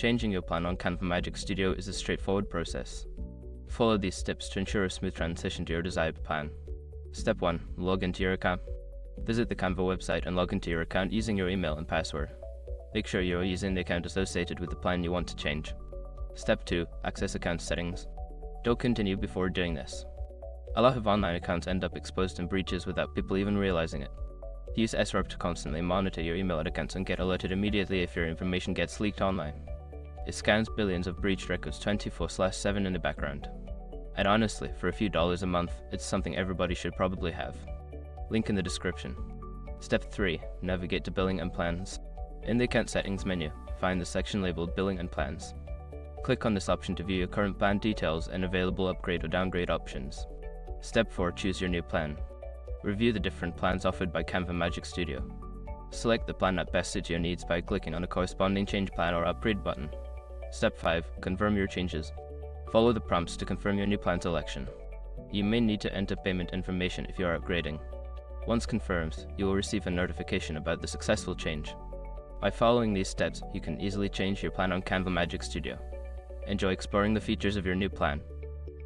Changing your plan on Canva Magic Studio is a straightforward process. Follow these steps to ensure a smooth transition to your desired plan. Step 1. Log into your account. Visit the Canva website and log into your account using your email and password. Make sure you are using the account associated with the plan you want to change. Step 2. Access account settings. Don't continue before doing this. A lot of online accounts end up exposed in breaches without people even realizing it. Use SRAP to constantly monitor your email accounts and get alerted immediately if your information gets leaked online. It scans billions of breached records 24/7 in the background. And honestly, for a few dollars a month, it's something everybody should probably have. Link in the description. Step 3. Navigate to Billing and Plans. In the Account Settings menu, find the section labeled Billing and Plans. Click on this option to view your current plan details and available upgrade or downgrade options. Step 4. Choose your new plan. Review the different plans offered by Canva Magic Studio. Select the plan that best suits your needs by clicking on the corresponding change plan or upgrade button. Step 5. Confirm your changes. Follow the prompts to confirm your new plan selection. You may need to enter payment information if you are upgrading. Once confirmed, you will receive a notification about the successful change. By following these steps, you can easily change your plan on Canva Magic Studio. Enjoy exploring the features of your new plan.